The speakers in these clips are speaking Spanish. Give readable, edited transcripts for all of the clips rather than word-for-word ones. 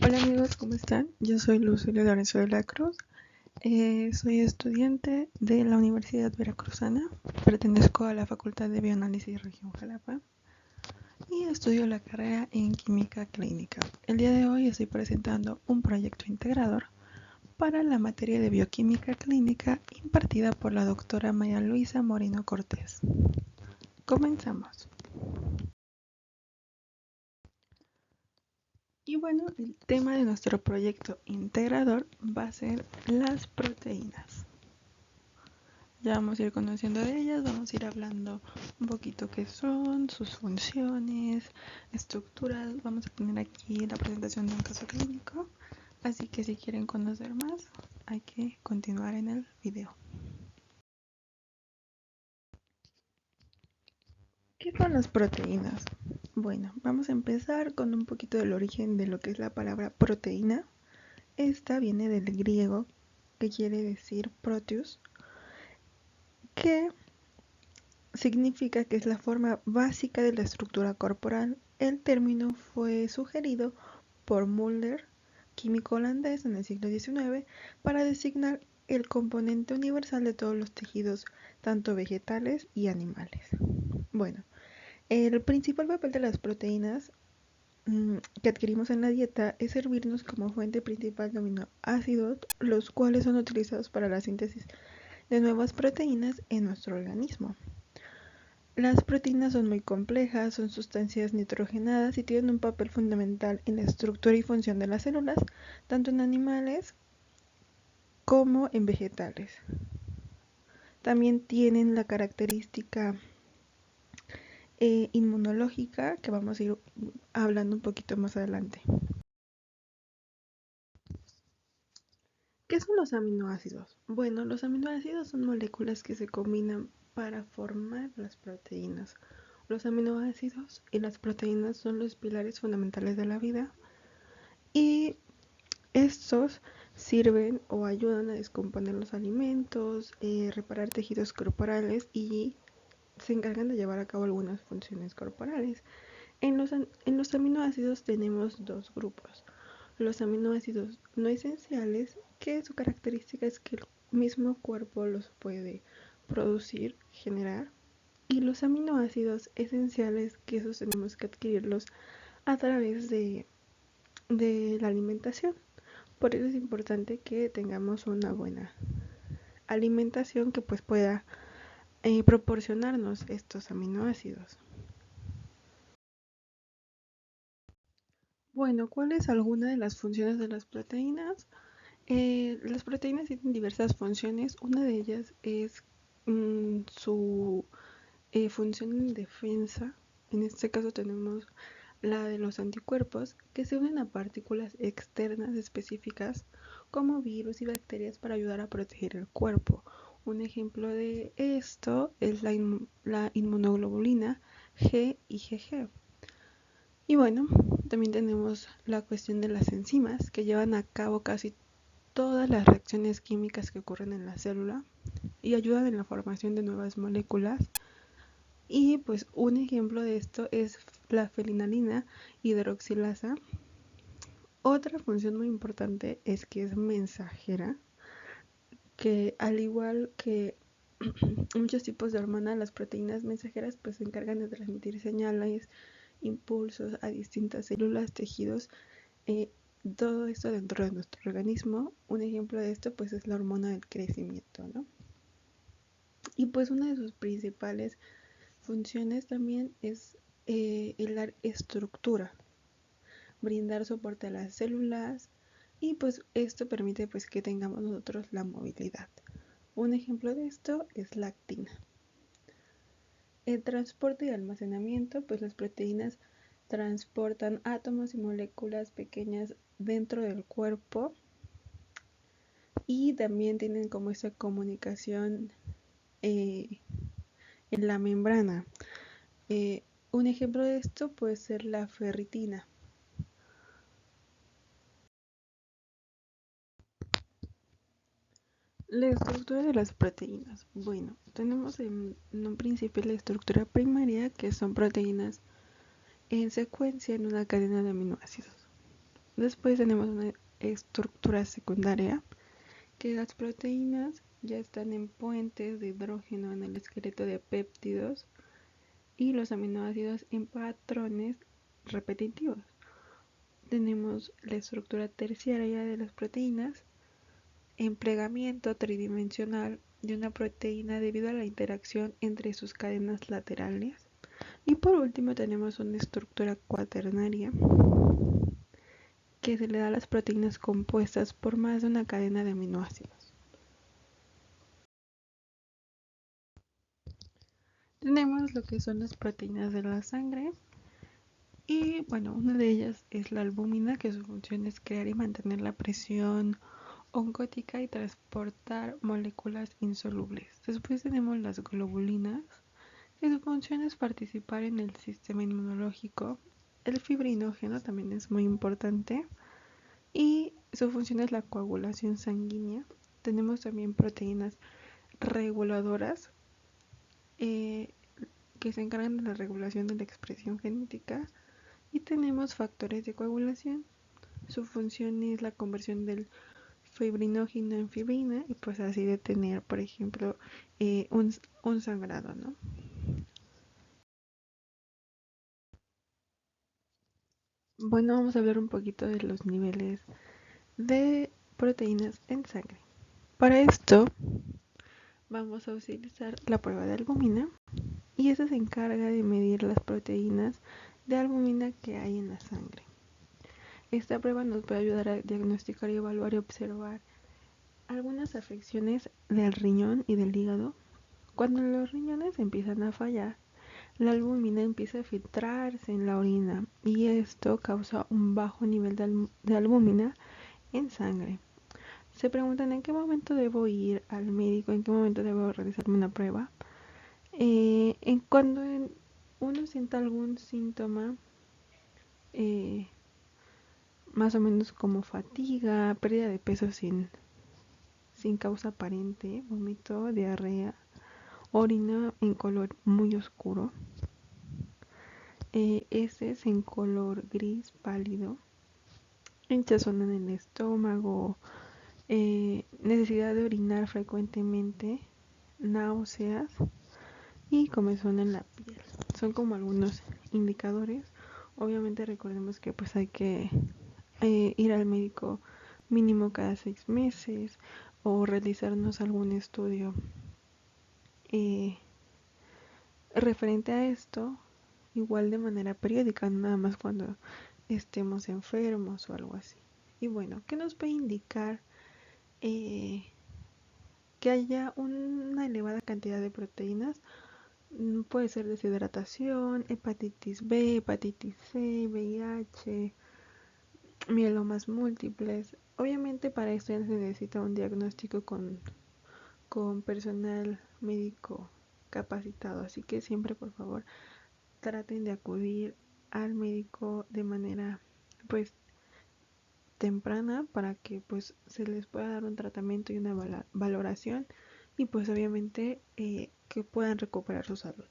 Hola amigos, ¿cómo están? Yo soy Lucila Lorenzo de la Cruz, soy estudiante de la Universidad Veracruzana, pertenezco a la Facultad de Bioanálisis Región Jalapa y estudio la carrera en Química Clínica. El día de hoy estoy presentando un proyecto integrador para la materia de Bioquímica Clínica impartida por la doctora María Luisa Moreno Cortés. Comenzamos. Y bueno, el tema de nuestro proyecto integrador va a ser las proteínas. Ya vamos a ir conociendo de ellas, vamos a ir hablando un poquito qué son, sus funciones, estructuras. Vamos a tener aquí la presentación de un caso clínico, así que si quieren conocer más, hay que continuar en el video. ¿Qué son las proteínas? Bueno, vamos a empezar con un poquito del origen de lo que es la palabra proteína. Esta viene del griego, que quiere decir proteus, que significa que es la forma básica de la estructura corporal. El término fue sugerido por Müller, químico holandés en el siglo XIX, para designar el componente universal de todos los tejidos, tanto vegetales y animales. Bueno, el principal papel de las proteínas que adquirimos en la dieta es servirnos como fuente principal de aminoácidos, los cuales son utilizados para la síntesis de nuevas proteínas en nuestro organismo. Las proteínas son muy complejas, son sustancias nitrogenadas y tienen un papel fundamental en la estructura y función de las células, tanto en animales como en vegetales. También tienen la característica inmunológica que vamos a ir hablando un poquito más adelante. ¿Qué son los aminoácidos? Bueno, los aminoácidos son moléculas que se combinan para formar las proteínas. Los aminoácidos y las proteínas son los pilares fundamentales de la vida y estos sirven o ayudan a descomponer los alimentos, reparar tejidos corporales y se encargan de llevar a cabo algunas funciones corporales. En los aminoácidos tenemos dos grupos. Los aminoácidos no esenciales, que su característica es que el mismo cuerpo los puede producir, generar, y los aminoácidos esenciales, que esos tenemos que adquirirlos a través de la alimentación. Por eso es importante que tengamos una buena alimentación que pues pueda proporcionarnos estos aminoácidos. Bueno, ¿cuál es alguna de las funciones de las proteínas? Las proteínas tienen diversas funciones. Una de ellas es su función en defensa. En este caso tenemos la de los anticuerpos, que se unen a partículas externas específicas como virus y bacterias para ayudar a proteger el cuerpo. Un ejemplo de esto es la inmunoglobulina G y IgG. Y bueno, también tenemos la cuestión de las enzimas, que llevan a cabo casi todas las reacciones químicas que ocurren en la célula y ayudan en la formación de nuevas moléculas. Y pues un ejemplo de esto es la felinalina hidroxilasa. Otra función muy importante es que es mensajera, que al igual que muchos tipos de hormonas, las proteínas mensajeras pues se encargan de transmitir señales, impulsos a distintas células, tejidos, todo esto dentro de nuestro organismo. Un ejemplo de esto pues es la hormona del crecimiento, ¿no? Y pues una de sus principales funciones también es el dar estructura, brindar soporte a las células y pues esto permite pues que tengamos nosotros la movilidad. Un ejemplo de esto es la actina. El transporte y almacenamiento, pues las proteínas transportan átomos y moléculas pequeñas dentro del cuerpo y también tienen como esa comunicación en la membrana. Un ejemplo de esto puede ser la ferritina. La estructura de las proteínas. Bueno, tenemos en un principio la estructura primaria, que son proteínas en secuencia en una cadena de aminoácidos. Después tenemos una estructura secundaria, que las proteínas ya están en puentes de hidrógeno en el esqueleto de péptidos y los aminoácidos en patrones repetitivos. Tenemos la estructura terciaria de las proteínas, en plegamiento tridimensional de una proteína debido a la interacción entre sus cadenas laterales. Y por último tenemos una estructura cuaternaria, que se le da a las proteínas compuestas por más de una cadena de aminoácidos. Tenemos lo que son las proteínas de la sangre, y bueno, una de ellas es la albúmina, que su función es crear y mantener la presión oncótica y transportar moléculas insolubles. Después tenemos las globulinas, que su función es participar en el sistema inmunológico. El fibrinógeno también es muy importante y su función es la coagulación sanguínea. Tenemos también proteínas reguladoras, que se encargan de la regulación de la expresión genética, y tenemos factores de coagulación. Su función es la conversión del fibrinógeno en fibrina y pues así detener, por ejemplo, un sangrado, ¿no? Bueno, vamos a hablar un poquito de los niveles de proteínas en sangre. Para esto vamos a utilizar la prueba de albúmina, y esta se encarga de medir las proteínas de albúmina que hay en la sangre. Esta prueba nos puede ayudar a diagnosticar y evaluar y observar algunas afecciones del riñón y del hígado. Cuando los riñones empiezan a fallar, la albúmina empieza a filtrarse en la orina y esto causa un bajo nivel de albúmina en sangre. Se preguntan en qué momento debo ir al médico, en qué momento debo realizarme una prueba. Cuando uno sienta algún síntoma, eh, más o menos como fatiga, pérdida de peso sin causa aparente, vómito, diarrea, orina en color muy oscuro, heces en color gris pálido, hinchazón en el estómago, necesidad de orinar frecuentemente, náuseas y comezón en la piel. Son como algunos indicadores. Obviamente recordemos que pues hay que ir al médico mínimo cada 6 meses o realizarnos algún estudio eh, referente a esto, igual de manera periódica, nada más cuando estemos enfermos o algo así. Y bueno, ¿qué nos puede indicar eh, que haya una elevada cantidad de proteínas? Puede ser deshidratación, hepatitis B, hepatitis C, VIH, mielomas múltiples. Obviamente para esto ya se necesita un diagnóstico con personal médico capacitado, así que siempre por favor traten de acudir al médico de manera pues temprana para que pues se les pueda dar un tratamiento y una valoración, y pues obviamente que puedan recuperar su salud.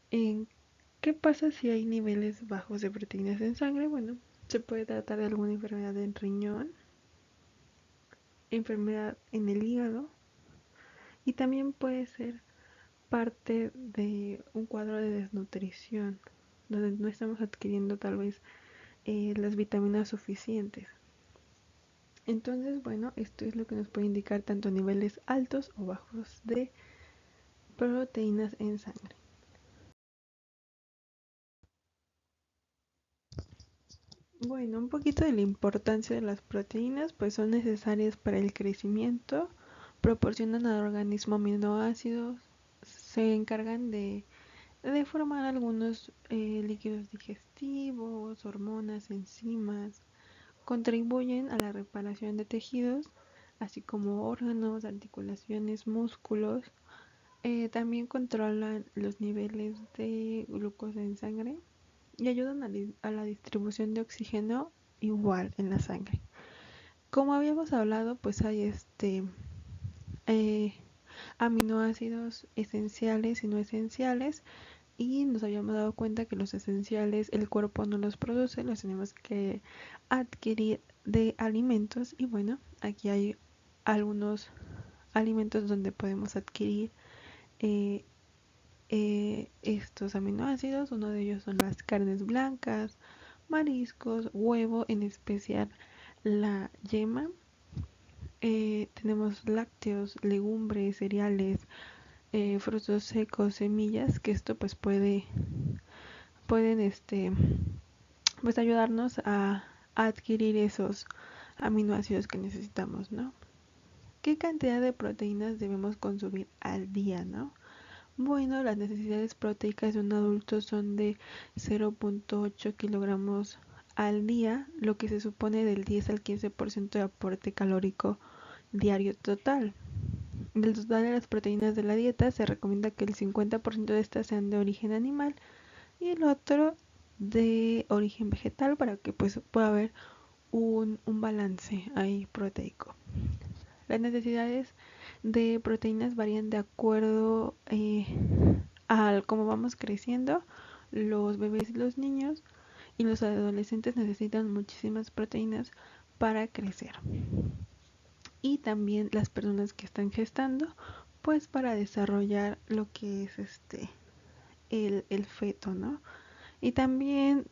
¿Qué pasa si hay niveles bajos de proteínas en sangre? Bueno, se puede tratar de alguna enfermedad del riñón, enfermedad en el hígado, y también puede ser parte de un cuadro de desnutrición, donde no estamos adquiriendo tal vez las vitaminas suficientes. Entonces, bueno, esto es lo que nos puede indicar tanto niveles altos o bajos de proteínas en sangre. Bueno, un poquito de la importancia de las proteínas, pues son necesarias para el crecimiento, proporcionan al organismo aminoácidos, se encargan de formar algunos líquidos digestivos, hormonas, enzimas, contribuyen a la reparación de tejidos, así como órganos, articulaciones, músculos. También controlan los niveles de glucosa en sangre y ayudan a la distribución de oxígeno igual en la sangre. Como habíamos hablado, pues hay eh, aminoácidos esenciales y no esenciales, y nos habíamos dado cuenta que los esenciales el cuerpo no los produce, los tenemos que adquirir de alimentos. Y bueno, aquí hay algunos alimentos donde podemos adquirir eh, estos aminoácidos. Uno de ellos son las carnes blancas, mariscos, huevo, en especial la yema. Tenemos lácteos, legumbres, cereales, frutos secos, semillas, que esto pues pueden pues ayudarnos a adquirir esos aminoácidos que necesitamos, ¿no? ¿Qué cantidad de proteínas debemos consumir al día, no? Bueno, las necesidades proteicas de un adulto son de 0.8 kilogramos al día, lo que se supone del 10 al 15% de aporte calórico diario total. Del total de las proteínas de la dieta se recomienda que el 50% de estas sean de origen animal y el otro de origen vegetal, para que pues pueda haber un balance ahí proteico. Las necesidades de proteínas varían de acuerdo al cómo vamos creciendo. Los bebés y los niños y los adolescentes necesitan muchísimas proteínas para crecer. Y también las personas que están gestando, pues para desarrollar lo que es el feto, ¿no? Y también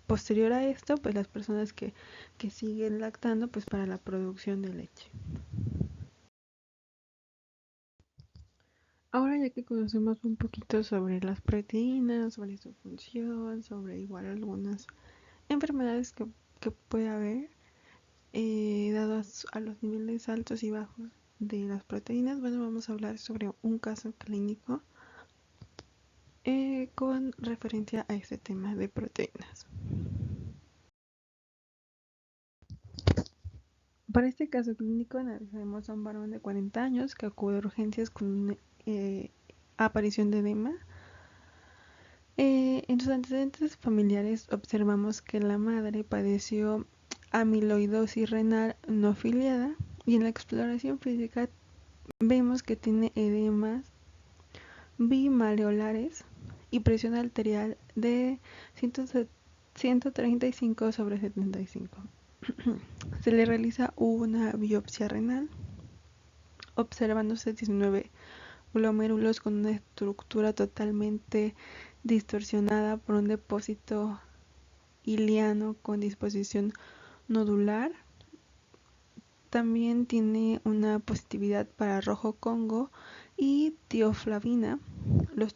posterior a esto, pues las personas que siguen lactando, pues para la producción de leche. Ahora ya que conocemos un poquito sobre las proteínas, sobre su función, sobre igual algunas enfermedades que puede haber, dadas a los niveles altos y bajos de las proteínas, bueno, vamos a hablar sobre un caso clínico con referencia a este tema de proteínas. Para este caso clínico analizaremos a un varón de 40 años que acude a urgencias con aparición de edema. En sus antecedentes familiares observamos que la madre padeció amiloidosis renal no filiada, y en la exploración física vemos que tiene edemas bimaleolares y presión arterial de 135/75. Se le realiza una biopsia renal, observándose 19 glomérulos con una estructura totalmente distorsionada por un depósito iliano con disposición nodular. También tiene una positividad para rojo Congo y tioflavina. Los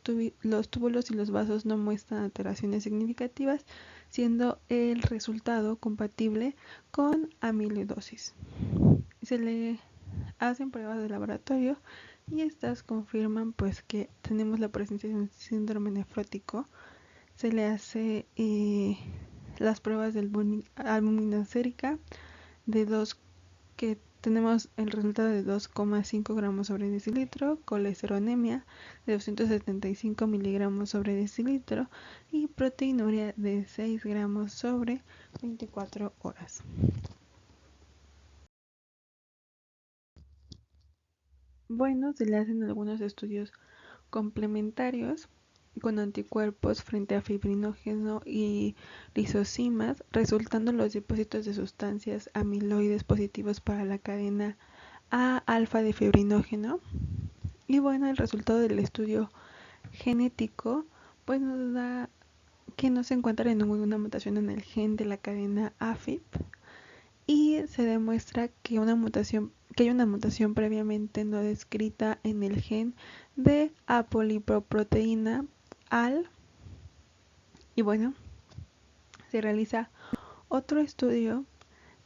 túbulos y los vasos no muestran alteraciones significativas, siendo el resultado compatible con amiloidosis. Se le hacen pruebas de laboratorio y estas confirman pues que tenemos la presencia de un síndrome nefrótico. Se le hace las pruebas de albúmina sérica de 2, que tenemos el resultado de 2,5 gramos sobre decilitro, colesterolemia de 275 miligramos sobre decilitro y proteinuria de 6 gramos sobre 24 horas. Bueno, se le hacen algunos estudios complementarios con anticuerpos frente a fibrinógeno y lisocimas, resultando los depósitos de sustancias amiloides positivos para la cadena A alfa de fibrinógeno. Y bueno, el resultado del estudio genético pues nos da que no se encuentra ninguna mutación en el gen de la cadena AFIP, y se demuestra que hay una mutación previamente no descrita en el gen de apolipoproteína AL. Y bueno, se realiza otro estudio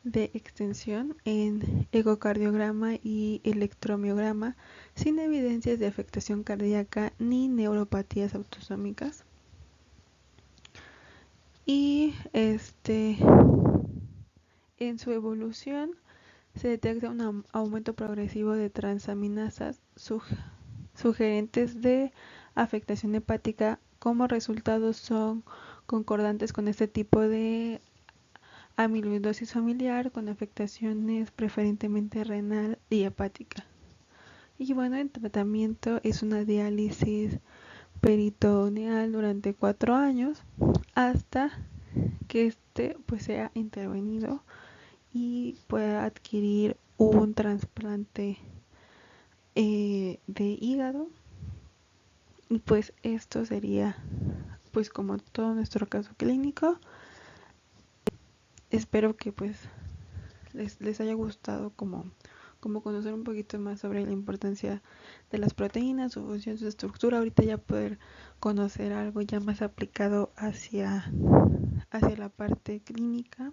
de extensión en ecocardiograma y electromiograma sin evidencias de afectación cardíaca ni neuropatías autosómicas. Y en su evolución se detecta un aumento progresivo de transaminasas sugerentes de afectación hepática. Como resultados son concordantes con este tipo de amiloidosis familiar con afectaciones preferentemente renal y hepática. Y bueno, el tratamiento es una diálisis peritoneal durante 4 años hasta que este pues sea intervenido y pueda adquirir un trasplante de hígado. Y pues esto sería pues como todo nuestro caso clínico. Espero que pues les haya gustado como conocer un poquito más sobre la importancia de las proteínas, su función, su estructura. Ahorita ya poder conocer algo ya más aplicado hacia la parte clínica.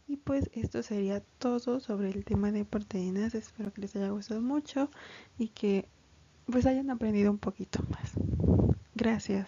Y pues esto sería todo sobre el tema de proteínas. Espero que les haya gustado mucho y que pues hayan aprendido un poquito más. Gracias.